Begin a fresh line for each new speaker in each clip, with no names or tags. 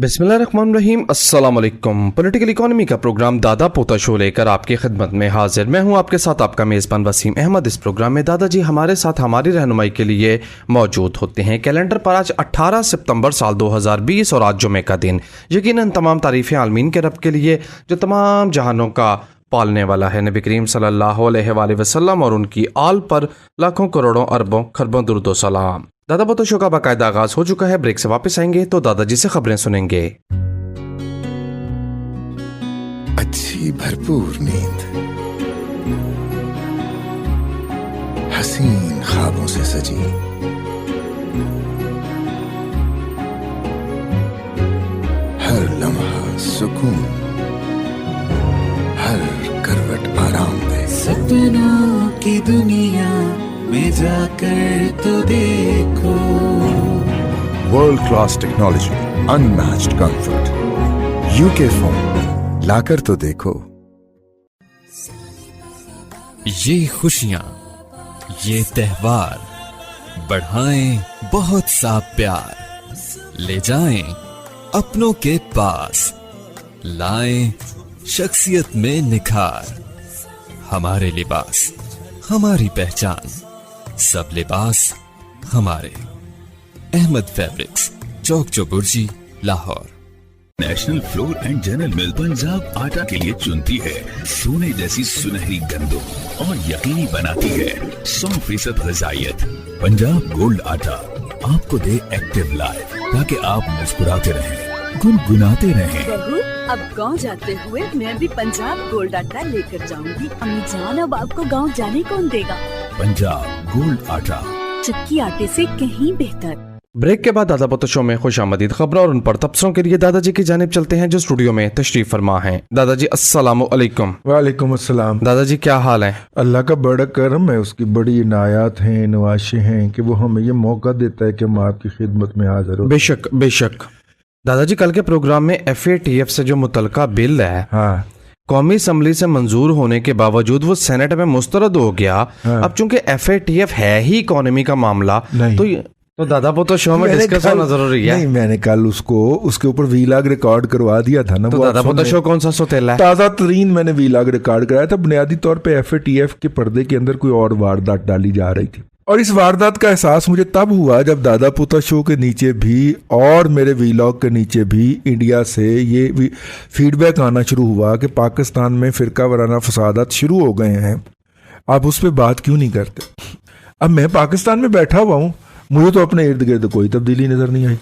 बिस्मिल्लाहिर्रहमानिर्रहीम। अस्सलाम वालेकुम। पॉलिटिकल इकोनॉमी का प्रोग्राम दादा पोता शो लेकर आपकी खिदमत में हाजिर। मैं हूं आपके साथ आपका मेज़बान वसीम अहमद। इस प्रोग्राम में दादाजी हमारे साथ हमारी रहनुमाई के लिए मौजूद होते हैं। कैलेंडर पर आज 18 सितंबर साल 2020 और आज जुमे का दिन। यकीनन तमाम तारीफ़ें आलमीन के रब के लिए जो तमाम जहानों का पालने वाला है। नबी करीम सल्लल्लाहु अलैहि वसल्लम और उनकी आल पर लाखों करोड़ों अरबों खरबों दुरूद व सलाम। दादा पोता शो का बाकायदा आगाज हो चुका है। ब्रेक से वापस आएंगे तो दादाजी से खबरें सुनेंगे।
अच्छी भरपूर नींद, हसीन ख्वाबों से सजी, हर लम्हा सुकून, हर करवट आराम दे।
सपनों की दुनिया में जाकर तो देखो,
world class technology, unmatched comfort, UK phone लाकर तो देखो।
ये खुशियां, ये त्योहार बढ़ाएं बहुत सा प्यार, ले जाएं अपनों के पास, लाएं शख्सियत में निखार। हमारे लिबास हमारी पहचान, सब लिबास हमारे। Ahmed fabrics, Chowk Chauburji, Lahore.
National flour and general mill Punjab आटा के लिए चुनती है सोने जैसी सुनहरी गंदों और यकीनी बनाती है 100% ग़िज़ाइयत। पंजाब गोल्ड आटा आपको दे एक्टिव लाइफ ताकि आप मुस्कुराते रहें, गुनगुनाते रहें।
बहू, अब गांव जाते हुए मैं भी पंजाब गोल्ड आटा लेकर जाऊंगी। अम्मी जान, अब आपको गांव जाने कौन देगा?
पंजाब गोल्ड आटा,
चक्की आटे से कहीं बेहतर।
ब्रेक के बाद दादा पोता शो में खुश आमदीद खबरों और उन पर तबसरों के लिए दादाजी की जानिब चलते हैं जो स्टूडियो में तशरीफ फरमा हैं। दादाजी अस्सलामु अलैकुम।
वालेकुम अस्सलाम।
दादाजी क्या हाल है?
अल्लाह का बड़ा करम है, उसकी बड़ी इनायात हैं, नवाशे हैं कि वो हमें ये मौका देता है कि हम आपकी खिदमत में हाजिर हो।
बेशक बेशक। दादाजी कल के प्रोग्राम में FATF से जो मुतलका बिल है,
हाँ,
कौमी असम्बली से मंजूर होने के बावजूद वो सेनेट में मुस्तरद हो गया।
हाँ।
अब चूंकि FATF है ही इकोनॉमी का मामला,
नहीं।
तो दादा पोता शो में डिस्कस होना जरूरी है।
नहीं, मैंने कल उसके ऊपर वीलाग रिकॉर्ड करवा दिया था ना।
तो दादा पोता शो कौन सा सोतेला है?
ताज़ा तरीन मैंने वीलाग रिकॉर्ड कराया था। बुनियादी तौर पे FATF के पर्दे के अंदर कोई और वारदात डाली जा रही थी, और इस वारदात का एहसास मुझे तब हुआ जब दादा पोता शो के नीचे भी और मेरे वीलॉग के नीचे भी इंडिया से ये फीडबैक आना शुरू हुआ कि पाकिस्तान में फिरका वाराना फसादात शुरू हो गए हैं, आप उस पर बात क्यों नहीं करते। अब मैं पाकिस्तान में बैठा हुआ हूँ, मुझे तो अपने इर्द गिर्द कोई तब्दीली नजर नहीं आई।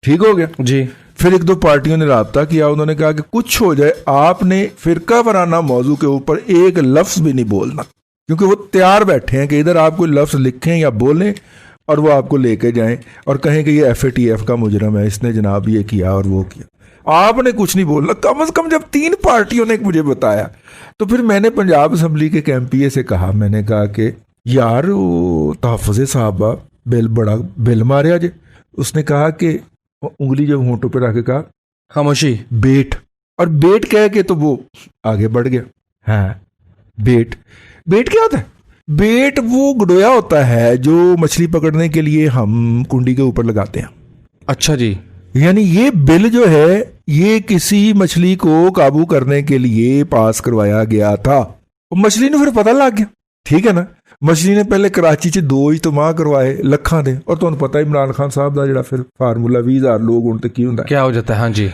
ठीक हो गया
जी।
फिर एक दो पार्टियों ने राब्ता किया, उन्होंने कहा कि कुछ हो जाए, आपने फिरका वाराना मौजू के ऊपर एक लफ्ज भी नहीं बोलना, क्योंकि वो तैयार बैठे हैं कि इधर आप कोई लफ्ज लिखें या बोलें और वो आपको लेके जाएं और कहें कि ये FATF का मुजरम है, इसने जनाब ये किया और वो किया। आपने कुछ नहीं बोलना। कम से कम जब 3 पार्टियों ने मुझे बताया, तो फिर मैंने पंजाब असम्बली के MPA से कहा, मैंने कहा कि यार वो तहफ़्फ़ुज़ साहबा बड़ा बिल मारे आज। उसने कहा कि उंगली जब होंठों पे रख के कहा
खामोशी,
बेट, और बेट कह के तो वो आगे बढ़ गया। हाँ, बेट क्या होता है? बेट वो गडोया होता है जो मछली पकड़ने के लिए हम कुंडी के ऊपर लगाते हैं।
अच्छा जी।
यानी ये बिल जो है ये किसी मछली को काबू करने के लिए पास करवाया गया था। मछली ने फिर पता लग गया, ठीक है ना। मछली ने पहले कराची च 2 इज्तिमा करवाए लखां दे, और तुहानू पता इमरान खान साहब का जिहड़ा फिर फार्मूला 20,000 लोग उन तक की हुंदा
क्या हो जाता है। हाँ जी।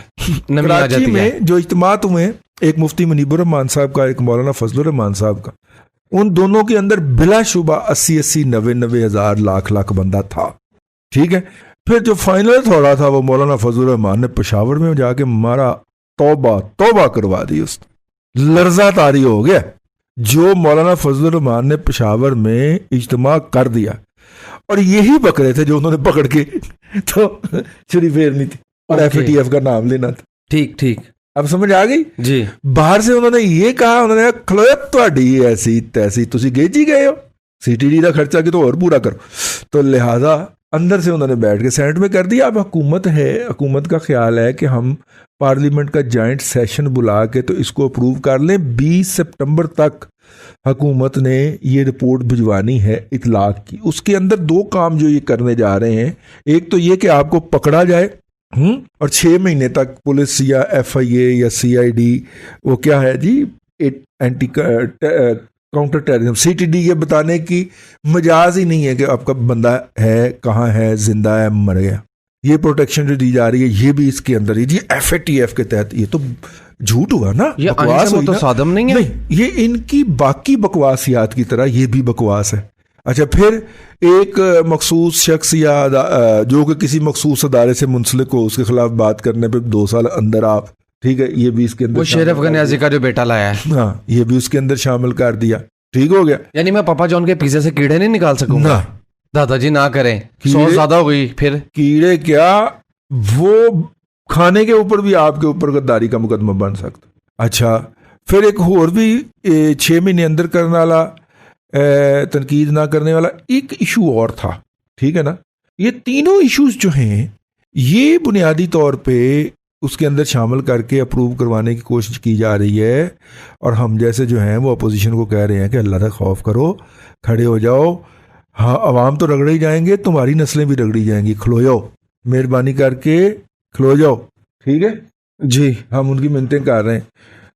नमी आ
कराची
जाती है।
में जो इज्तिमा हुए, एक मुफ्ती मुनीबुर रहमान साहब का, एक मौलाना फजलुर रहमान साहब का, उन दोनों के अंदर बिलाशुबा 80,000 90,000 हज़ार लाख बंदा था। ठीक है। फिर जो फाइनल थोड़ा था वो मौलाना फजलुर रहमान ने पेशावर में जाके मारा, तौबा करवा दी, उस लर्जा तारी हो गया। जो मौलाना फजलुर रहमान ने पेशावर में इज्तिमा कर दिया, और यही बकरे थे जो उन्होंने पकड़ के तो छुरी फेरनी थी और FATF का नाम लेना था।
ठीक।
अब समझ आ गई
जी।
बाहर से उन्होंने ये कहा, उन्होंने खलोया ਤੁਹਾਡੀ ऐसी तैसी, तुसी गेज ही गए हो, CTD का खर्चा कि तो और पूरा करो। तो लिहाजा अंदर से उन्होंने बैठ के सेनेट में कर दिया। अब हुकूमत है, हुकूमत का ख्याल है कि हम पार्लियामेंट का जॉइंट सेशन बुला के तो इसको अप्रूव कर लें। 20 सितंबर तक हुकूमत ने ये रिपोर्ट भिजवानी है इतलाक की। उसके अंदर 2 काम जो ये करने जा रहे हैं, एक तो ये कि आपको पकड़ा जाए और 6 महीने तक पुलिस या FIA या CID, वो क्या है जी, एंटी काउंटर टेररिज्म, CTD, ये बताने की मजाज ही नहीं है कि आपका बंदा है कहाँ है, जिंदा है मर गया। ये प्रोटेक्शन जो दी जा रही है ये भी इसके अंदर है जी, FATF के तहत। ये तो झूठ हुआ ना,
ये
बकवास हुई
तो
ना।
सादम नहीं है,
नहीं, ये इनकी बाकी बकवासियात की तरह ये भी बकवास है। अच्छा, फिर एक मखसूस शख्स या जो कि किसी मखसूस अदारे से मुंसलिक हो, उसके खिलाफ बात करने पे 2 साल अंदर आप, ठीक है, ये भी इसके अंदर,
वो शेरफ गनियाजी का जो बेटा लाया है,
हाँ, ये भी उसके अंदर शामिल कर दिया। ठीक हो गया।
यानी मैं पापा जॉन के पिज्जे से कीड़े नहीं निकाल सकूंगा
ना,
दादाजी ना करें, सॉस ज्यादा हो गई फिर।
कीड़े क्या, वो खाने के ऊपर भी आपके ऊपर गद्दारी का मुकदमा बन सकता। अच्छा, फिर एक और भी 6 महीने अंदर करने वाला, तनकीद ना करने वाला एक इशू और था, ठीक है ना। ये तीनों इश्यूज जो हैं ये बुनियादी तौर पे उसके अंदर शामिल करके अप्रूव करवाने की कोशिश की जा रही है, और हम जैसे जो हैं वो अपोजिशन को कह रहे हैं कि अल्लाह का खौफ करो, खड़े हो जाओ। हाँ, अवाम तो रगड़े ही जाएंगे, तुम्हारी नस्लें भी रगड़ी जाएंगी, खलो जाओ, मेहरबानी करके खलो जाओ, ठीक है जी। हम उनकी मिन्नतें कर रहे हैं।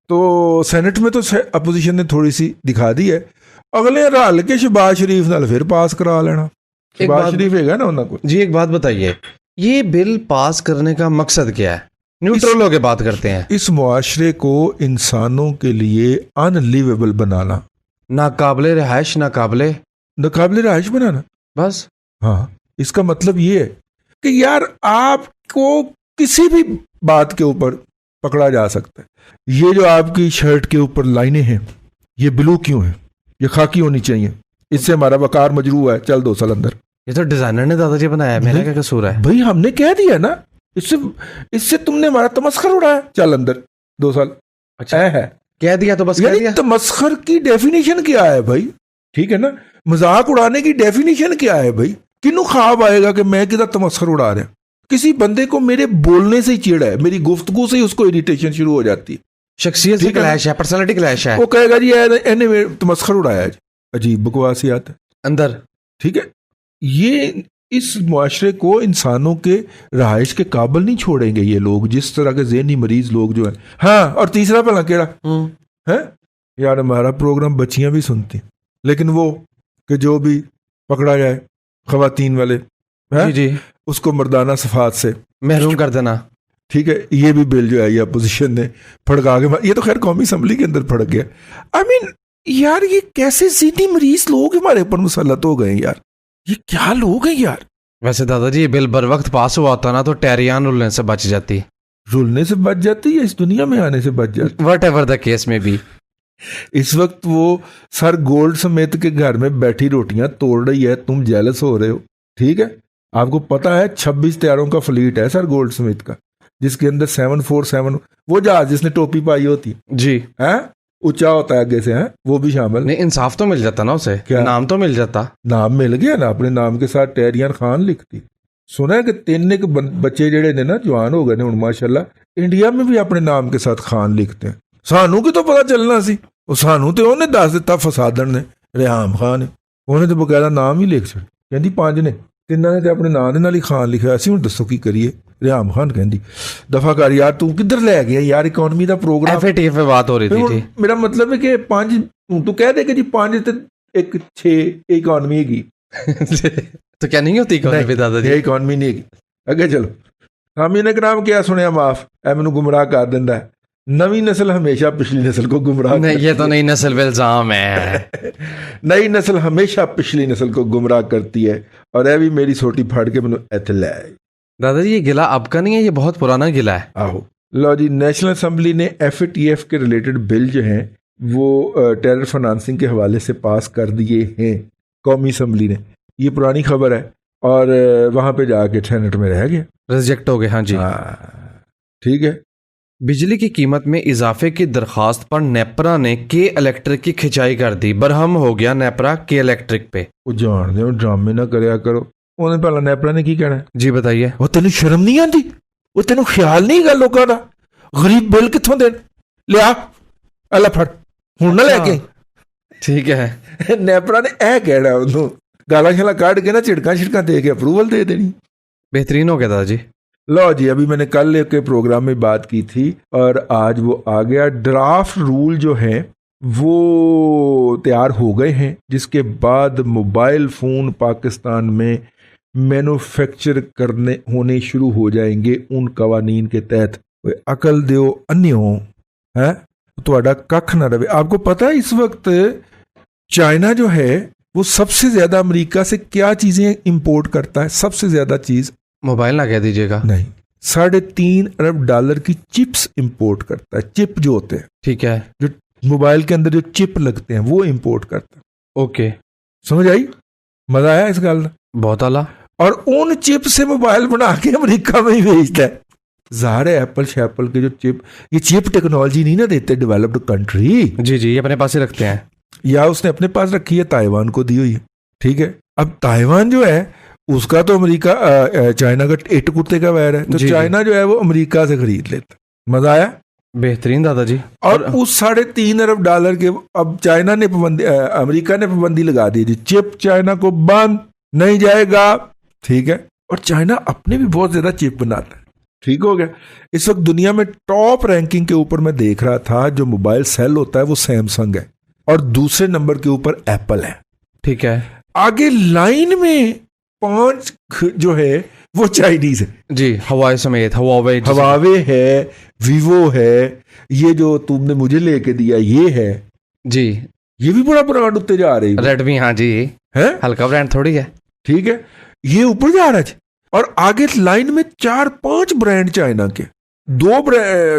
तो सेनेट में तो अपोजिशन ने थोड़ी सी दिखा दी है, अगले रल के शहबाज शरीफ नाल फिर पास करा लेना। शहबाज शरीफ है ना उन्होंने को।
जी एक बात बताइए, ये बिल पास करने का मकसद क्या है? न्यूट्रल होके बात करते हैं।
इस मुआशरे को इंसानों के लिए अनलिवेबल बनाना,
नाकाबिले रिहाइश,
नाकाबिले रहाइश बनाना,
बस।
हाँ, इसका मतलब ये है कि यार आपको किसी भी बात के ऊपर पकड़ा जा सकता है। ये जो आपकी शर्ट के ऊपर लाइनें हैं ये ब्लू क्यों है, ये खाकी होनी चाहिए, इससे हमारा वकार मजरू है, चल 2 साल अंदर।
ये तो डिजाइनर ने दादाजी बनाया है, मेरा क्या कसूर है?
भाई हमने कह दिया ना, इससे तुमने हमारा तमस्खर उड़ाया, चल अंदर 2 साल। अच्छा है,
कह दिया तो बस कह दिया।
तमस्खर की डेफिनेशन क्या है भाई, ठीक है ना, मजाक उड़ाने की डेफिनेशन क्या है भाई? किन्नू ख्वाब आएगा कि मैं किधर तमस्खर उड़ा रहा? किसी बंदे को मेरे बोलने से ही चिढ़ है, मेरी गुफ्तगू से ही उसको इरिटेशन शुरू हो जाती है,
शख्सियत से क्लैश है, पर्सनालिटी क्लैश है।
वो कहेगा जी एने तमस्खर उड़ाया है, अजीब बकवासियात है
अंदर,
ठीक है। ये इस मुआशरे को इंसानों के रहाइश के काबिल नहीं छोड़ेंगे ये लोग, जिस तरह के ज़हनी मरीज लोग जो हैं। हाँ, और तीसरा भला केड़ा है यार, हमारा प्रोग्राम बच्चियां भी सुनती, लेकिन वो कि जो भी पकड़ा जाए खवातीन वाले
जी जी,
उसको मर्दाना सफात से
महरूम कर देना,
ठीक है। ये भी बिल जो है ये अपोजिशन ने फड़का के, ये तो खैर कौमी असम्बली के अंदर फड़क गया। आई मीन यार, ये कैसे ज़हनी मरीज लोग हमारे ऊपर मुसल्लत हो गए यार, ये क्या लोग हैं यार।
वैसे दादाजी ये बिल बर वक्त पास हुआ होता ना तो टेरियान रुलने से बच जाती,
रुलने से बच जाती है, इस दुनिया में आने से बच जाती,
वट एवर द केस में भी।
इस वक्त वो सर गोल्ड समेत के घर में बैठी रोटियां तोड़ रही है, तुम जेलस हो रहे हो, ठीक है। आपको पता है 26 तैयारों का फ्लीट है सर गोल्ड समेत का, जिसके अंदर 747 वो जहाज जिसने टोपी पाई होती
जी
है, ऊंचा होता है आगे से, है वो भी शामिल।
नहीं, इंसाफ तो मिल जाता ना उसे,
क्या
नाम तो मिल जाता।
नाम मिल गया ना, अपने नाम के साथ टेरियन खान लिखती। सुना है कि 3 बच्चे जेड़े ने ना जवान हो गए ने हुण माशाल्लाह, इंडिया में भी अपने नाम के साथ खान लिखते हैं। सानू की तो पता चलना सी, सानू तो उन्हें दस दिता फसादन ने, रेहाम खान ने, उन्हें तो बकायदा नाम ही लिख छड़, कहती 5 ने 3 ने तो अपने नाम दे नाल ही खान लिखा। असीं हुण दसो की करिए? रेहाम खान कहती दफा कर यार, तू किधर ले गया यार, इकोनॉमी का प्रोग्राम
FATF पे बात हो रही थी।
मेरा मतलब है कि 5 तू कह दे कि जी 5 ते 1 6 इकोनॉमी हैगी
तो क्या नहीं होती इकोनॉमी दादाजी?
इकोनॉमी नहीं हैगी। अगे चलो, हामी ने नाम क्या सुनिया, माफ ऐ मैनू गुमराह कर दिंदा है। नवी नस्ल हमेशा पिछली नस्ल को गुमराह
नहीं, ये तो नई नस्ल पे इल्जाम है।
नई नस्ल हमेशा पिछली नस्ल को गुमराह करती है, और यह भी मेरी सोटी फाड़ के मैनू इत्थे लै आई।
दादाजी ये गिला अब का नहीं है, ये बहुत पुराना गिला है।
आहो, लो जी, नेशनल असम्बली ने FATF के रिलेटेड बिल जो हैं वो टेरर फाइनेंसिंग के हवाले से पास कर दिए हैं कौमी असम्बली ने। ये पुरानी खबर है, और वहां पे जाके सेनेट में रह गया,
रिजेक्ट हो गए। हाँ जी,
ठीक है।
बिजली की कीमत में इजाफे की दरखास्त पर नेपरा ने के इलेक्ट्रिक की खिंचाई कर दी, बरहम हो गया नेपरा के इलेक्ट्रिक पे।
वो जान दे, ड्रामे ना करया करो। उन्हें पहला नेपरा ने की कहना है?
जी बताइए।
वो तेन शर्म नहीं आती, वो तेन ख्याल नहीं गा लोगों का, गरीब बिल कितों देन लिया, अल्लाह फड़ हुण ना लेके।
ठीक है,
नेपरा ने ऐ कहना, उन्होंने गाला शाला काट के ना झिड़का छिड़का दे के अप्रूवल दे देनी।
बेहतरीन हो गया दादाजी।
लो जी, अभी मैंने कल के प्रोग्राम में बात की थी और आज वो आ गया। ड्राफ्ट रूल जो है वो तैयार हो गए हैं, जिसके बाद मोबाइल फ़ोन पाकिस्तान में मैन्युफैक्चर करने होने शुरू हो जाएंगे उन कवानीन के तहत। अकल दियो अन्यो है तो कख ना रहे। आपको पता है इस वक्त चाइना जो है वो सबसे ज्यादा अमेरिका से क्या चीजें इंपोर्ट करता है? सबसे ज्यादा चीज
मोबाइल ना कह दीजिएगा।
नहीं, $3.5 अरब की चिप्स इंपोर्ट करता है। चिप जो होते हैं,
ठीक है,
जो मोबाइल के अंदर जो चिप लगते हैं वो इंपोर्ट करता है।
ओके,
समझ आई? मजा आया इस गल?
बहुत आला।
और उन चिप से मोबाइल बना के अमेरिका में ही भेजता है। ज़ाहिर है एप्पल शैपल के जो चिप, ये चिप टेक्नोलॉजी नहीं ना देते डेवलप्ड कंट्री।
जी जी, ये अपने पास ही रखते हैं,
या उसने अपने पास रखी है, ताइवान को दी हुई है। ठीक है, अब ताइवान जो है उसका तो अमेरिका चाइना का एट कुत्ते का वैर है, तो चाइना जो है वो अमेरिका से खरीद लेता। मजा आया?
बेहतरीन दादाजी।
और उस $3.5 अरब के अब चाइना ने पाबंदी, अमेरिका ने पाबंदी लगा दी थी, चिप चाइना को बंद नहीं जाएगा। ठीक है, और चाइना अपने भी बहुत ज्यादा चिप बनाता है। ठीक हो गया। इस वक्त दुनिया में टॉप रैंकिंग के ऊपर मैं देख रहा था, जो मोबाइल सेल होता है वो सैमसंग है और दूसरे नंबर के ऊपर एप्पल है।
ठीक है,
आगे लाइन में 5 जो है वो चाइनीज है
जी, हवाई समेत
हवावे है, वीवो है, ये जो तुमने मुझे लेके दिया ये है
जी,
ये भी बड़ा ब्रांड उतने जा रही है।
रेडमी, हाँ जी,
है
हल्का ब्रांड थोड़ी है।
ठीक है, ये ऊपर जा रहा है। और आगे लाइन में 4-5 ब्रांड चाइना के, 2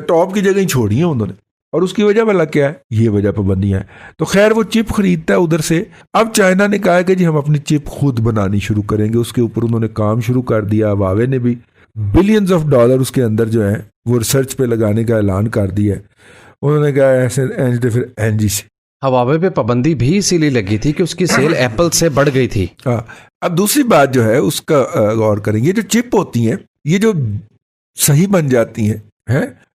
टॉप की जगह ही छोड़ी है उन्होंने। और उसकी वजह वाला क्या है? ये वजह पाबंदियां है। तो खैर वो चिप खरीदता है उधर से। अब चाइना ने कहा है कि जी हम अपनी चिप खुद बनानी शुरू करेंगे, उसके ऊपर उन्होंने काम शुरू कर दिया। हुआवे ने भी बिलियंस ऑफ डॉलर उसके अंदर जो है वो रिसर्च पे लगाने का ऐलान कर दिया है। उन्होंने कहा ऐसे फिर एनजी से
हवावे पे पाबंदी भी इसीलिए लगी थी कि उसकी सेल एप्पल से बढ़ गई थी।
हाँ, अब दूसरी बात जो है उसका गौर करेंगे। जो चिप होती हैं ये जो सही बन जाती हैं,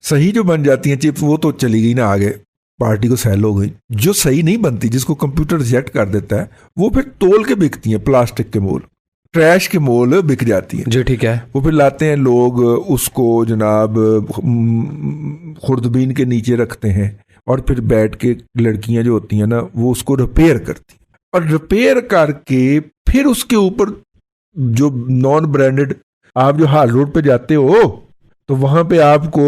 सही जो बन जाती हैं चिप, वो तो चली गई ना आगे, पार्टी को सेल हो गई। जो सही नहीं बनती, जिसको कंप्यूटर रिजेक्ट कर देता है, वो फिर तोल के बिकती हैं, प्लास्टिक के मोल, ट्रैश के मोल बिक जाती हैं।
जी ठीक है,
वो फिर लाते हैं लोग, उसको जनाब खुर्दबीन के नीचे रखते हैं और फिर बैठ के लड़कियां जो होती हैं ना वो उसको रिपेयर करती हैं, और रिपेयर करके फिर उसके ऊपर जो नॉन ब्रांडेड, आप जो हाल रोड पे जाते हो तो वहां पे आपको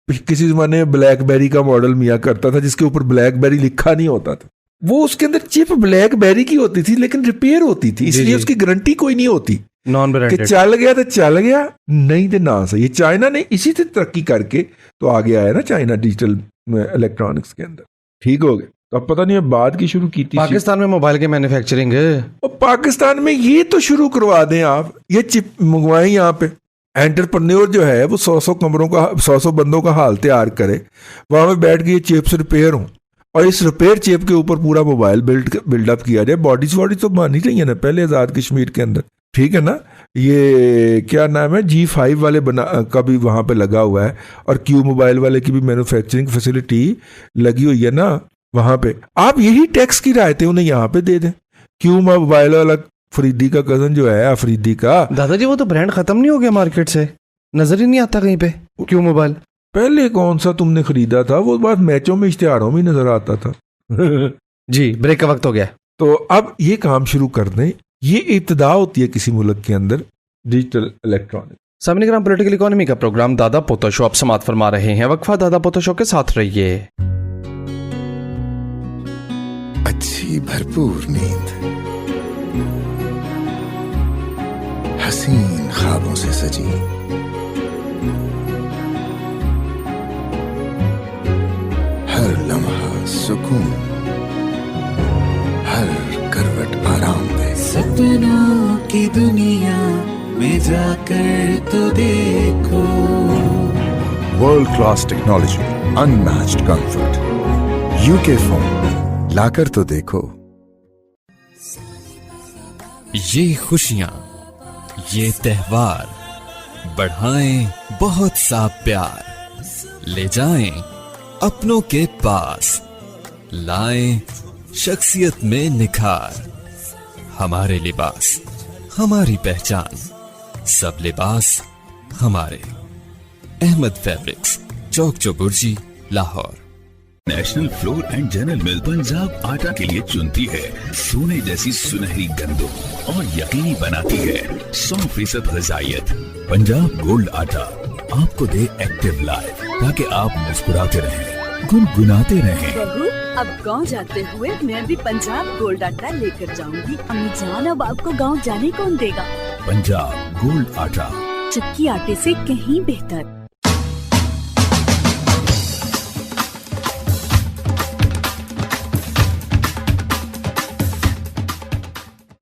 किसी जमाने में ब्लैकबेरी का मॉडल मिला करता था जिसके ऊपर ब्लैकबेरी लिखा नहीं होता था। वो उसके अंदर चिप ब्लैकबेरी की होती थी लेकिन रिपेयर होती थी, इसलिए उसकी गारंटी कोई नहीं होती,
नॉन ब्रांडेड,
कि चल गया तो चल गया, नहीं तो ना सही। चाइना ने इसी से तरक्की करके तो आगे आया ना चाइना डिजिटल इलेक्ट्रॉनिक्स के अंदर। ठीक हो गया। तो अब पता नहीं बात की शुरू की थी
पाकिस्तान में मोबाइल की मैन्युफैक्चरिंग,
और पाकिस्तान में ये तो शुरू करवा दें आप, ये चिप मंगवाएं यहाँ पे। एंटरप्रेन्योर जो है वो 100 कमरों का 100 बंदों का हाल तैयार करे, वहां पे बैठ के ये चिप्स रिपेयर हों और इस रिपेयर चिप के ऊपर पूरा मोबाइल बिल्डअप किया जाए। बॉडीज तो बनी रही है ना पहले आज़ाद कश्मीर के अंदर, ठीक है ना। ये क्या नाम है, G5 वाले का भी वहां पे लगा हुआ है, और क्यू मोबाइल वाले की भी मैन्युफैक्चरिंग फैसिलिटी लगी हुई है ना वहां पे। आप यही टैक्स की रायतें उन्हें यहाँ पे दे दें। क्यू मोबाइल वाला फरीदी का कजन जो है अफरीदी का,
दादाजी वो तो ब्रांड खत्म नहीं हो गया मार्केट से, नजर ही नहीं आता कहीं पे क्यों मोबाइल।
पहले कौन सा तुमने खरीदा था, वो बात मैचों में इश्तिहारों में नजर आता था।
जी ब्रेक का वक्त हो गया,
तो अब ये काम शुरू कर दें। ये इब्तिदा होती है किसी मुल्क के अंदर डिजिटल इलेक्ट्रॉनिक।
सामने ग्राम पॉलिटिकल इकोनॉमी का प्रोग्राम दादा पोता शो आप समाप्त फरमा रहे हैं। वक्फा दादा पोता शो के साथ रहिए।
अच्छी भरपूर नींद, हसीन ख्वाबों से सजी, हर लम्हा सुकून, हर करवट आराम दे।
सपनों की दुनिया में जाकर तो देखो,
world class technology, unmatched comfort, UK phone लाकर तो देखो।
ये खुशियां, ये त्योहार बढ़ाएं बहुत सा प्यार, ले जाएं अपनों के पास, लाएं शख्सियत में निखार। हमारे लिबास, हमारी पहचान, सब लिबास हमारे। Ahmed fabrics, Chowk Chauburji, Lahore.
National flour and general mill Punjab आटा के लिए चुनती है सोने जैसी सुनहरी गंदम और यकीनी बनाती है 100% ग़िज़ाइयत। पंजाब गोल्ड आटा आपको दे एक्टिव लाइफ ताकि आप मुस्कुराते रहें, गुनगुनाते रहें।
बहू, अब गांव जाते हुए मैं भी पंजाब गोल्ड आटा लेकर जाऊंगी। अम्मी जान, अब आपको गांव जाने कौन देगा?
पंजाब गोल्ड आटा,
चक्की आटे से कहीं बेहतर।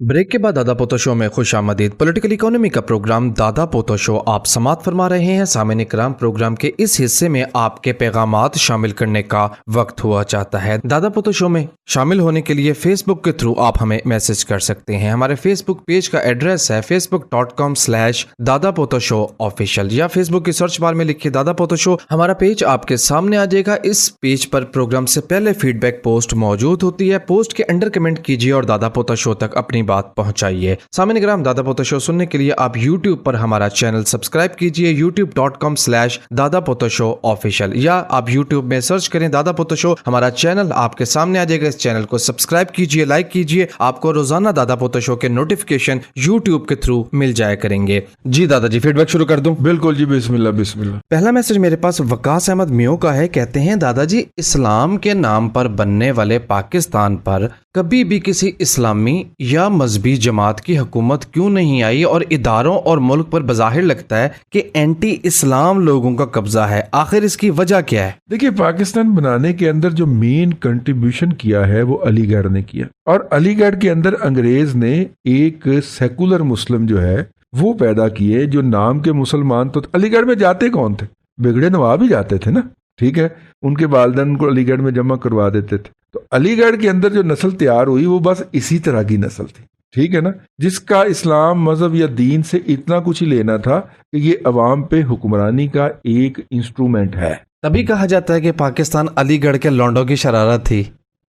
ब्रेक के बाद दादा पोता शो में खुश आमदीद। पॉलिटिकल इकोनॉमी का प्रोग्राम दादा पोता शो आप समात फरमा रहे हैं। सामईन इकराम, प्रोग्राम के इस हिस्से में आपके पैगामात शामिल करने का वक्त हुआ चाहता है। दादा पोता शो में शामिल होने के लिए फेसबुक के थ्रू आप हमें मैसेज कर सकते हैं। हमारे फेसबुक पेज का एड्रेस है facebook.com/दादा पोता शो ऑफिशियल, या फेसबुक की सर्च बार में लिखिए दादा पोता शो। हमारा पेज आपके सामने आ जाएगा। इस पेज पर प्रोग्राम से पहले फीडबैक पोस्ट मौजूद होती है। पोस्ट के अंडर कमेंट कीजिए और दादा पोता शो तक अपनी बात पहुंचाइए। सामईन इकराम, दादा पोता शो सुनने के लिए आप YouTube पर हमारा चैनल सब्सक्राइब कीजिए youtube.com/दादा पोता शो ऑफिशियल, या आप YouTube में सर्च करें दादा पोता शो। हमारा चैनल आपके सामने आ जाएगा। इस चैनल को सब्सक्राइब कीजिए, लाइक कीजिए। आपको रोजाना दादा पोता शो के नोटिफिकेशन YouTube के थ्रू मिल जाया करेंगे। जी दादाजी, फीडबैक शुरू कर दूं?
बिल्कुल जी, बिस्मिल्लाह बिस्मिल्लाह।
पहला मैसेज मेरे पास वकास अहमद मियो का है। कहते हैं, दादाजी, इस्लाम के नाम पर बनने वाले पाकिस्तान पर कभी भी किसी इस्लामी या मजहबी जमात की हुकूमत क्यों नहीं आई, और इदारों और मुल्क पर बज़ाहिर लगता है कि एंटी इस्लाम लोगों का कब्जा है। आखिर इसकी वजह क्या है?
देखिए, पाकिस्तान बनाने के अंदर जो मेन कंट्रीब्यूशन किया है वो अलीगढ़ ने किया, और अलीगढ़ के अंदर अंग्रेज ने एक सेकुलर मुस्लिम जो है वो पैदा किए, जो नाम के मुसलमान। तो अलीगढ़ में जाते कौन थे? बिगड़े नवाब ही जाते थे ना, ठीक है। उनके वालिदैन को अलीगढ़ में जमा करवा देते थे। तो अलीगढ़ के अंदर जो नस्ल तैयार हुई वो बस इसी तरह की नस्ल थी, ठीक है ना, जिसका इस्लाम मजहब या दीन से इतना कुछ ही लेना था कि ये अवाम पे हुक्मरानी का एक इंस्ट्रूमेंट है।
तभी कहा जाता है कि पाकिस्तान अलीगढ़ के लौंडों की शरारत थी।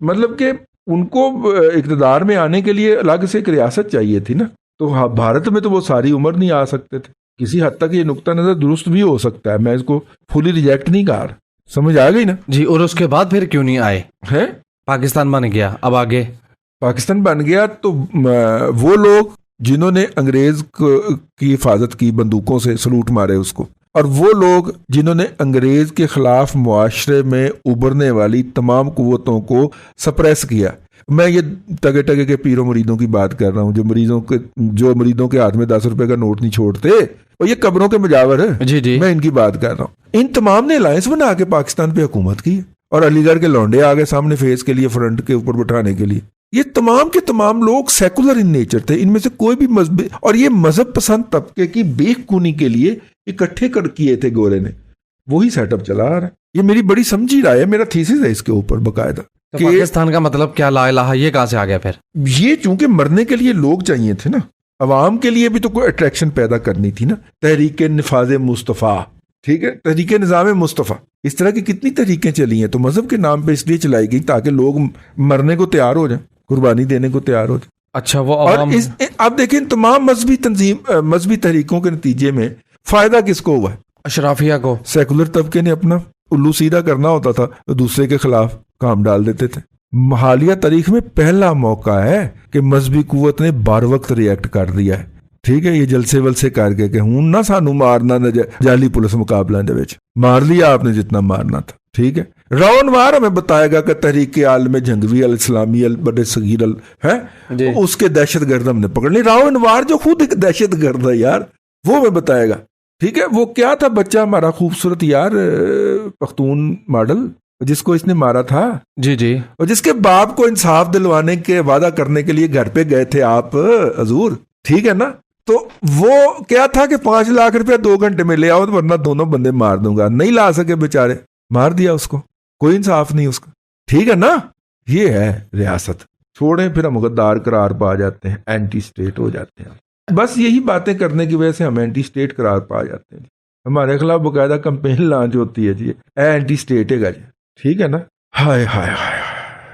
मतलब कि उनको इक़्तिदार में आने के लिए अलग से एक रियासत चाहिए थी ना। तो हाँ, भारत में तो वो सारी उम्र नहीं आ सकते थे। किसी हद तक ये नुक्ता नजर दुरुस्त भी हो सकता है, मैं इसको फुली रिजेक्ट नहीं कर रहा। समझ आ गई ना
जी। और उसके बाद फिर क्यों नहीं आए?
है,
पाकिस्तान बन गया, अब आगे
पाकिस्तान बन गया तो वो लोग जिन्होंने अंग्रेज की हिफाजत की, बंदूकों से सलूट मारे उसको, और वो लोग जिन्होंने अंग्रेज के खिलाफ मुआशरे में उभरने वाली तमाम कुव्वतों को सप्रेस किया। मैं ये टगे टगे के पीरों मुरीदों की बात कर रहा हूँ, जो मरीदों के हाथ में 10 रुपए का नोट नहीं छोड़ते, और ये कब्रों के मुजावर है।
जी जी,
मैं इनकी बात कर रहा हूँ। इन तमाम ने अलायंस बना के पाकिस्तान पे हुकूमत की, और अलीगढ़ के लौंडे आ गए सामने फेस के लिए, फ्रंट के ऊपर बिठाने के लिए। ये तमाम के तमाम लोग सेकुलर इन नेचर थे। इनमें से कोई भी मजहब, और ये मजहब पसंद तबके की बेखूनी के लिए इकट्ठे कर किए थे गोरे ने, वही सेटअप चला रहा है। ये मेरी बड़ी समझी राय है, मेरा थीसिस है इसके ऊपर बकायदा।
तो पाकिस्तान का मतलब क्या, ला इलाहा, ये कहां से आ गया फिर?
ये चूंकि मरने के लिए लोग चाहिए थे ना, अवाम के लिए भी तो कोई अट्रैक्शन पैदा करनी थी ना। तहरीक निफाज मुस्तफ़ा, ठीक है, तहरीक निज़ाम मुस्तफ़ा, इस तरह की कितनी तहरीकें चली हैं। तो मजहब के नाम पे इसलिए चलाई गई ताकि लोग मरने को तैयार हो जाएं, कुर्बानी देने को तैयार हो जाए।
अच्छा, वो
और आप देखें तमाम मजहबी तहरीकों के नतीजे में फायदा किसको हुआ है?
अशराफिया को।
सेकुलर तबके ने अपना उल्लू सीधा करना होता था तो दूसरे के खिलाफ काम डाल देते थे। हालिया तारीख में पहला मौका है कि मजहबी कुव्वत ने बार वक्त रिएक्ट कर दिया है, ठीक है। ये जलसे वलसे करके कि हूं ना सानू मारना न जाली पुलिस मुकाबला दे विच मार लिया आपने जितना मारना था, ठीक है। रावनवार हमें बताएगा कि तहरीक आलम जंगवी अल इस्लामी अल बड़े सगीर अल है, उसके दहशत गर्द हमने पकड़ ली। रावनवार जो खुद एक दहशत गर्द है यार, वो हमें बताएगा, ठीक है। वो क्या था बच्चा हमारा खूबसूरत यार, पख्तून मॉडल, जिसको इसने मारा था, जी जी, और जिसके बाप को इंसाफ दिलवाने के वादा करने के लिए घर पे गए थे आप हजूर, ठीक है ना। तो वो क्या था कि 5 लाख रुपया 2 घंटे में ले आओ, वरना दोनों बंदे मार दूंगा। नहीं ला सके बेचारे, मार दिया उसको, कोई इंसाफ नहीं उसका, ठीक है ना। ये है रियासत। छोड़े फिर हम गद्दार करार पा जाते हैं, एंटी स्टेट हो जाते हैं। बस यही बातें करने की वजह से हम एंटी स्टेट करार पा जाते हैं। हमारे खिलाफ बकायदा कैंपेन लॉन्च होती है जी, एंटी स्टेट है जी, ठीक है ना। हाय हाय हाय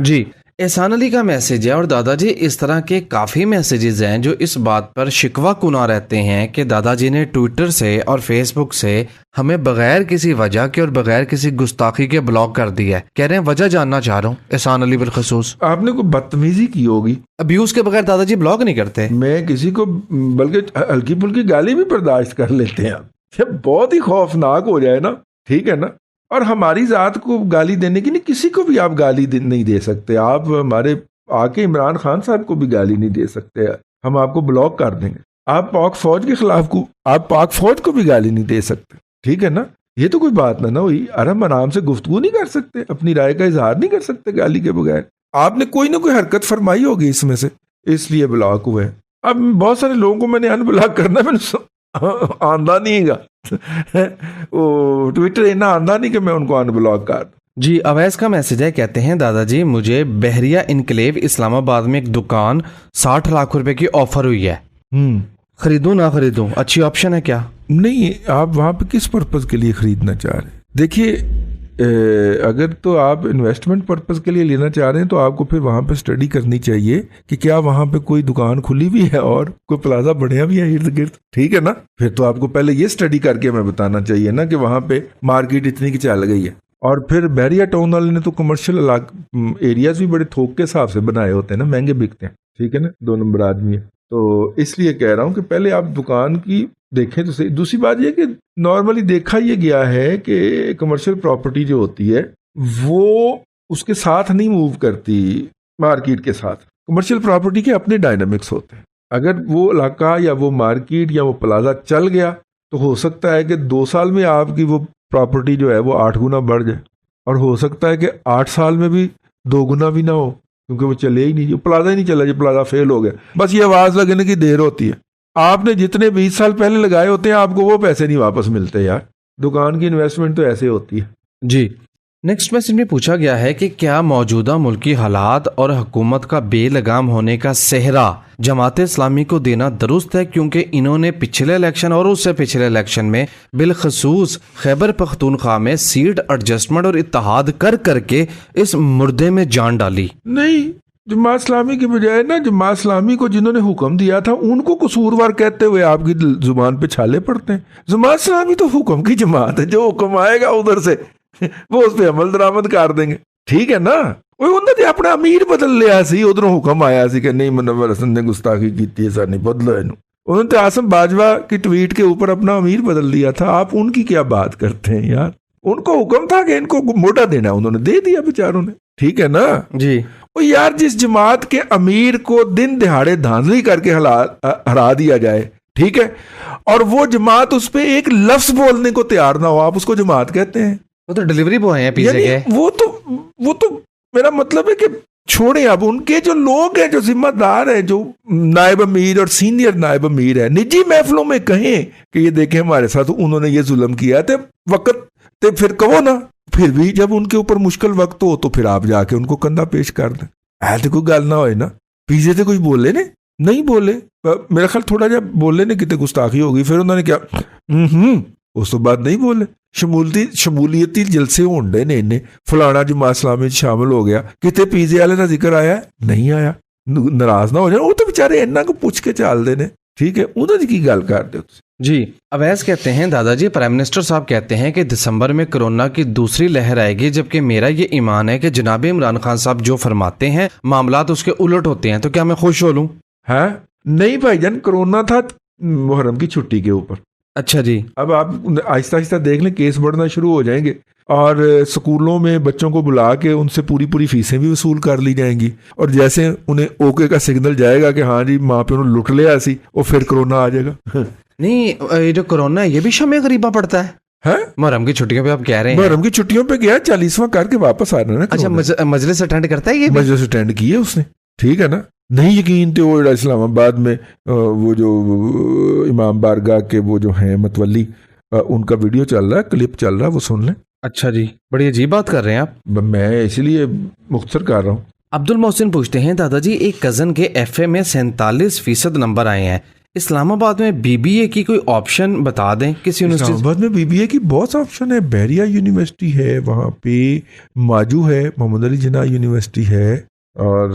जी। एहसान अली का मैसेज है, और दादाजी इस तरह के काफ़ी मैसेजेस हैं जो इस बात पर शिकवा कुना रहते हैं कि दादाजी ने ट्विटर से और फेसबुक से हमें बगैर किसी वजह के और बगैर किसी गुस्ताखी के ब्लॉक कर दिया है। कह रहे हैं वजह जानना चाह रहा हूँ एहसान अली बिलखसूस।
आपने कोई बदतमीजी की होगी।
अब्यूज के बगैर दादाजी ब्लॉक नहीं करते।
मैं किसी को बल्कि हल्की फुल्की गाली भी बर्दाश्त कर लेते हैं। जब बहुत ही खौफनाक हो जाए ना, ठीक है ना, और हमारी ज़ात को गाली देने की नहीं, किसी को भी आप गाली नहीं दे सकते। आप हमारे आके इमरान खान साहब को भी गाली नहीं दे सकते, हम आपको ब्लॉक कर देंगे। आप पाक फौज के खिलाफ को, आप पाक फौज को भी गाली नहीं दे सकते, ठीक है ना। ये तो कोई बात ना हुई। आराम आराम से गुफ्तगू नहीं कर सकते, अपनी राय का इजहार नहीं कर सकते गाली के बगैर। आपने कोई ना कोई हरकत फरमाई होगी इसमें से, इसलिए ब्लॉक हुए। अब बहुत सारे लोगों को मैंने अनब्लॉक करना, मैंने आंदा नहीं गा वो ट्विटर इतना आंदा नहीं कि मैं उनको अनब्लॉक कर दूं।
जी अवैस का मैसेज है, कहते हैं दादाजी मुझे बहरिया इनकलेव इस्लामाबाद में एक दुकान 60 लाख रुपए की ऑफर हुई है, खरीदूं ना खरीदूं, अच्छी ऑप्शन है क्या?
नहीं, आप वहाँ पे किस पर्पज के लिए खरीदना चाह रहे हैं? देखिए, अगर तो आप इन्वेस्टमेंट पर्पस के लिए लेना चाह रहे हैं तो आपको फिर वहाँ पे स्टडी करनी चाहिए कि क्या वहाँ पे कोई दुकान खुली भी है और कोई प्लाजा बढ़िया भी है इर्द गिर्द, ठीक है ना। फिर तो आपको पहले ये स्टडी करके मैं बताना चाहिए ना कि वहाँ पे मार्केट इतनी की चल गई है। और फिर बहरिया टाउन वाले ने तो कमर्शियल एरियाज भी बड़े थोक के हिसाब से बनाए होते हैं ना, महंगे बिकते हैं, ठीक है ना, 2 नंबर आदमी है। तो इसलिए कह रहा हूँ कि पहले आप दुकान की देखें तो सही। दूसरी बात यह कि नॉर्मली देखा ये गया है कि कमर्शियल प्रॉपर्टी जो होती है वो उसके साथ नहीं मूव करती मार्केट के साथ। कमर्शियल प्रॉपर्टी के अपने डायनामिक्स होते हैं। अगर वो इलाका या वो मार्केट या वो प्लाजा चल गया तो हो सकता है कि 2 साल में आपकी वो प्रॉपर्टी जो है वो 8 गुना बढ़ जाए, और हो सकता है कि 8 साल में भी 2 गुना भी ना हो, क्योंकि वो चले ही नहीं, जो प्लाजा ही नहीं चला, जो प्लाजा फेल हो गया। बस ये आवाज़ लगने की देर होती है। आपने जितने 20 साल पहले लगाए होते हैं आपको वो पैसे नहीं वापस मिलते यार। दुकान की इन्वेस्टमेंट तो ऐसे होती है।
जी नेक्स्ट मैसेज में पूछा गया है कि क्या मौजूदा मुल्की हालात और हुकूमत का बेलगाम होने का सेहरा जमात इस्लामी को देना दुरुस्त है, क्योंकि इन्होंने पिछले इलेक्शन और उससे पिछले इलेक्शन में बिलखसूस खैबर पख्तूनख्वा में सीट एडजस्टमेंट और इत्तेहाद कर करके इस मुर्दे में जान डाली।
नहीं, जमात इस्लामी के बजाय ना जमात इस्लामी को जिन्होंने हुक्म दिया था उनको कसूरवार कहते हुए आपकी जुबान पे छाले पड़ते हैं। जमात इस्लामी तो हुक्म की जमात है, जो हुक्म आएगा उधर से वो उस पर अमल दरामद कर देंगे, ठीक है ना। उन्होंने अपना अमीर बदल लिया सी, उधरों हुक्म आया सी कि नहीं मुनव्वर हसन ने गुस्ताखी की थी, ऐसा नहीं बदलो इन्हों। उन्होंने तो आसम बाजवा की ट्वीट के ऊपर अपना अमीर बदल लिया था। आप उनकी क्या बात करते हैं यार? उनको हुक्म था कि इनको मोटा देना, उन्होंने दे दिया बेचारों ने, ठीक है ना
जी।
वो यार जिस जमात के अमीर को दिन दिहाड़े धांधली करके हरा दिया जाए, ठीक है, और वो जमात उस पर एक लफ्ज बोलने को तैयार ना हो, आप उसको जमात कहते हैं?
वो तो डिलीवरी बॉय हैं पिज़्ज़ा के।
वो तो मेरा मतलब है कि छोड़े, अब उनके जो लोग हैं, जो जिम्मेदार हैं, जो नायब अमीर और सीनियर नायब अमीर है, निजी महफिलों में कहें कि ये देखें हमारे साथ उन्होंने ये जुल्म किया थे वक्त ते, फिर कहो ना। फिर भी जब उनके ऊपर मुश्किल वक्त हो तो फिर आप जाके उनको कंधा पेश कर दें। ऐसे कोई गल ना होए ना। पीछे से कुछ बोले ने नहीं बोले, मेरा ख्याल थोड़ा जब बोले ने कितने गुस्ताखी होगी, फिर उन्होंने क्या उस तो बाद नहीं बोले। शमूलियती जलसे होंडे ने इन्हें फलाना जमात इस्लामी शामिल हो गया, कितने पीजे वाले का जिक्र आया नहीं आया, नाराज ना हो जाए। वो तो बेचारे इन्ना को पूछ के चल दे ने, ठीक है, उन्होंने की गल कर दो
जी। अवैस कहते हैं दादाजी प्राइम मिनिस्टर साहब कहते हैं कि दिसंबर में कोरोना की दूसरी लहर आएगी, जबकि मेरा ये ईमान है कि जनाब इमरान खान साहब जो फरमाते हैं मामलात उसके उलट होते हैं, तो क्या मैं खुश हो लूं?
है नहीं भाईजान, कोरोना था मुहर्रम की छुट्टी के ऊपर।
अच्छा जी।
अब आप आहिस्ता आहिस्ता देख लें, केस बढ़ना शुरू हो जाएंगे और स्कूलों में बच्चों को बुला के उनसे पूरी फीसें भी वसूल कर ली जाएंगी, और जैसे उन्हें ओके का सिग्नल जाएगा कि हाँ जी माँ प्यो ने लुट लिया सी, और फिर कोरोना आ जाएगा।
नहीं, ये जो कोरोना है ये भी शमे गरीबा पड़ता है मुहर्रम की छुट्टियों पे आप कह रहे हैं?
मुहर्रम की छुट्टियों पे गया, 40वां करके वापस आ रहा है।
अच्छा, मजलिस अटेंड करता है? ये
मजलिस अटेंड की है उसने, ठीक है ना। नहीं यकीन थे वो इस्लामाबाद में वो जो इमाम बारगाह के वो जो हैं मतवली, उनका वीडियो चल रहा है, क्लिप चल रहा है, वो सुन लें।
अच्छा जी, बड़ी अजीब बात कर रहे हैं आप।
मैं इसलिए मुख्तसर कर रहा हूँ।
अब्दुल मोहसिन पूछते हैं दादाजी एक कज़न के FA में 47% नंबर आए हैं, इस्लामाबाद में BBA की कोई ऑप्शन बता दें किसी यूनिवर्सिटी?
इस्लामाबाद में BBA की बहुत ऑप्शन है। बहरिया यूनिवर्सिटी है, वहाँ पे माजू है, मोहम्मद अली जिन्ना यूनिवर्सिटी है, اور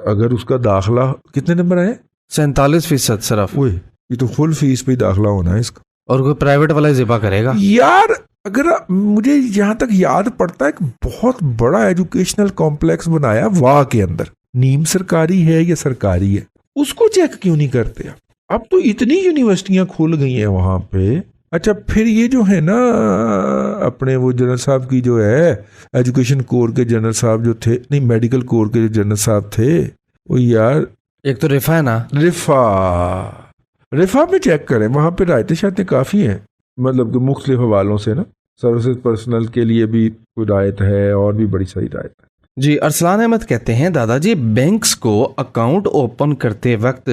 اگر اس کا داخلہ کتنے نمبر آئے
47% صرف,
اوئے یہ تو فل فیس پہ ہی داخلہ ہونا ہے اس کا.
اور کوئی پرائیویٹ والا ذبح کرے گا.
یار اگر مجھے جہاں تک یاد پڑتا ہے ایک بہت بڑا ایجوکیشنل کمپلیکس بنایا واہ کے اندر, نیم سرکاری ہے یا سرکاری ہے, اس کو چیک کیوں نہیں کرتے؟ اب تو اتنی یونیورسٹیاں کھل گئی ہیں وہاں پہ. اچھا پھر یہ جو ہے نا اپنے وہ جنرل صاحب کی جو ہے ایجوکیشن کور کے جنرل صاحب جو تھے, نہیں میڈیکل کور کے جو جنرل صاحب تھے, وہ یار
ایک تو رفا ہے نا,
رفا پہ چیک کریں, وہاں پہ رائٹیں شائٹیں کافی ہیں, مطلب کہ مختلف حوالوں سے نا, سروسز پرسنل کے لیے بھی کوئی رائٹ ہے اور بھی بڑی ساری رائٹ ہے.
جی ارسلان احمد کہتے ہیں دادا جی بینکس کو اکاؤنٹ اوپن کرتے وقت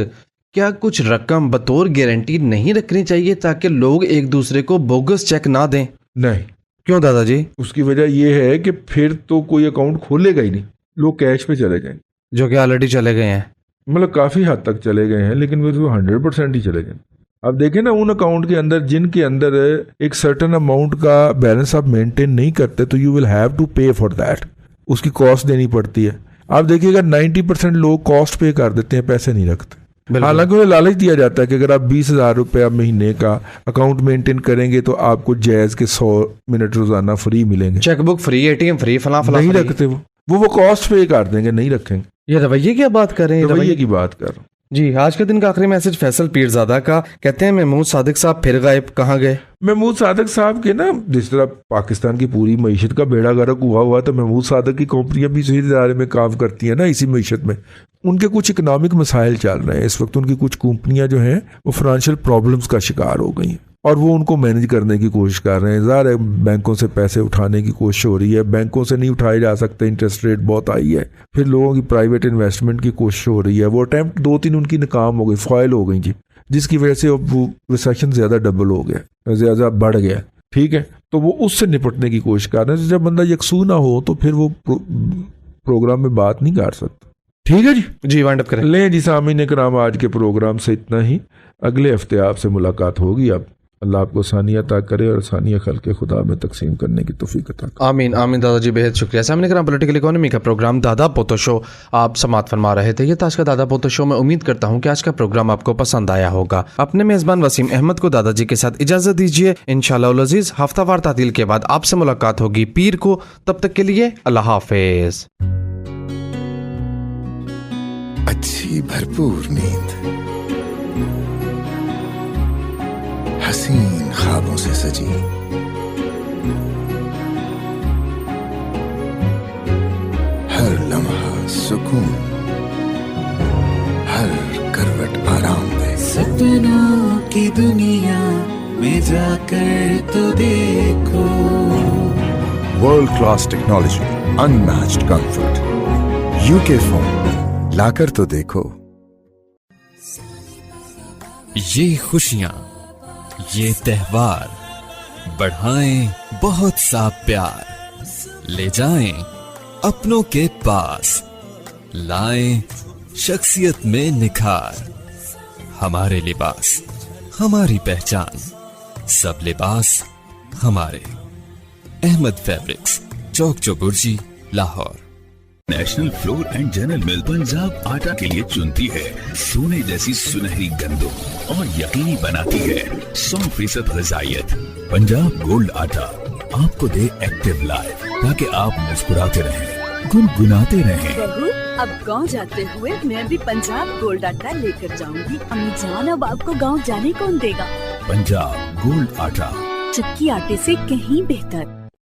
کیا کچھ رقم بطور گارنٹی نہیں رکھنی چاہیے تاکہ لوگ ایک دوسرے کو بوگس چیک نہ دیں؟
نہیں.
کیوں دادا جی؟
اس کی وجہ یہ ہے کہ پھر تو کوئی اکاؤنٹ کھولے گا ہی نہیں, لوگ کیش پہ چلے جائیں,
جو کہ آلریڈی چلے گئے ہیں,
مطلب کافی حد تک چلے گئے ہیں, لیکن وہ 100% ہی چلے گئے. اب دیکھیں نا ان اکاؤنٹ کے اندر جن کے اندر ایک سرٹن اماؤنٹ کا بیلنس آپ مینٹین نہیں کرتے تو you will have to pay for that, اس کی کاسٹ دینی پڑتی ہے. آپ دیکھیے گا 90% لوگ کاسٹ پے کر دیتے ہیں, پیسے نہیں رکھتے. حالانکہ انہیں لالچ دیا جاتا ہے کہ اگر آپ 20,000 روپیہ مہینے کا اکاؤنٹ مینٹین کریں گے تو آپ کو جائز کے 100 منٹ روزانہ فری ملیں گے,
cheque book free, A T am free, فلاں فلاں.
نہیں رکھتے وہ کاسٹ پے کر دیں گے, نہیں رکھیں گے.
یہ رویے کی بات کر رہے ہیں,
رویے کی بات کر رہا ہوں.
جی آج کے دن کا آخری میسج فیصل پیرزادہ کا, کہتے ہیں محمود صادق صاحب پھر غائب, کہاں گئے؟
محمود صادق صاحب کے نا جس طرح پاکستان کی پوری معیشت کا بیڑا غرق ہوا تو محمود صادق کی کمپنیاں بھی اسی ادارے میں کام کرتی ہیں نا, اسی معیشت میں. ان کے کچھ اکنامک مسائل چل رہے ہیں اس وقت, ان کی کچھ کمپنیاں جو ہیں وہ فائنینشیل پرابلمس کا شکار ہو گئی ہیں اور وہ ان کو مینج کرنے کی کوشش کر رہے ہیں. ظاہر ہے بینکوں سے پیسے اٹھانے کی کوشش ہو رہی ہے, بینکوں سے نہیں اٹھائے جا سکتے, انٹرسٹ ریٹ بہت آئی ہے. پھر لوگوں کی پرائیویٹ انویسٹمنٹ کی کوشش ہو رہی ہے, وہ اٹیمپٹ 2-3 ان کی ناکام ہو گئی, فائل ہو گئی جی, جس کی وجہ سے وہ ریسیشن زیادہ ڈبل ہو گیا, زیادہ بڑھ گیا. ٹھیک ہے, تو وہ اس سے نپٹنے کی کوشش کر رہے ہیں. جب بندہ یکسو نہ ہو تو پھر وہ پروگرام میں بات نہیں کر سکتا. ٹھیک ہے جی
وائنڈ اپ کریں.
لیں جی سامعین کرام, آج کے پروگرام سے اتنا ہی. اگلے ہفتے آپ سے ملاقات ہوگی. اب اللہ آپ کو ثانیہ عطا کرے اور ثانیہ خلق خدا میں تقسیم کرنے کی توفیق عطا کرے.
آمین آمین. دادا جی بہت شکریہ. سامنے کرام پولیٹیکل اکانومی کا پروگرام دادا پوتو شو آپ سماعت فرما رہے تھے. یہ تھا آج کا دادا پوتو شو. میں امید کرتا ہوں کہ آج کا پروگرام آپ کو پسند آیا ہوگا. اپنے میزبان وسیم احمد کو دادا جی کے ساتھ اجازت دیجیے. انشاءاللہ العزیز ہفتہ وار تعطیل کے بعد آپ سے ملاقات ہوگی پیر کو. تب تک کے لیے اللہ حافظ.
اچھی بھرپور نیند, حسین خوابوں سے سجی, ہر لمحہ سکون, ہر کروٹ آرام دہ.
سپنوں کی دنیا میں جا کر تو دیکھو,
world class technology, unmatched comfort, UK phone لا کر تو دیکھو.
یہ خوشیاں, یہ تہوار بڑھائیں بہت سا پیار, لے جائیں اپنوں کے پاس, لائیں شخصیت میں نکھار. ہمارے لباس ہماری پہچان, سب لباس ہمارے. Ahmed fabrics, Chowk Chauburji, Lahore.
National flour and general mill Punjab آٹا کے لیے چنتی ہے سونے جیسی سنہری گندم اور یقینی بناتی ہے 100% غذائیت. پنجاب گولڈ آٹا آپ کو دے ایکٹیو لائف تاکہ آپ مسکراتے رہیں, گنگناتے رہیں.
بہو اب گاؤں جاتے ہوئے میں بھی پنجاب گولڈ آٹا لے کر جاؤں گی. امی جان اب آپ کو گاؤں جانے کون دے گا؟
پنجاب گولڈ آٹا,
چکی آٹے سے کہیں بہتر.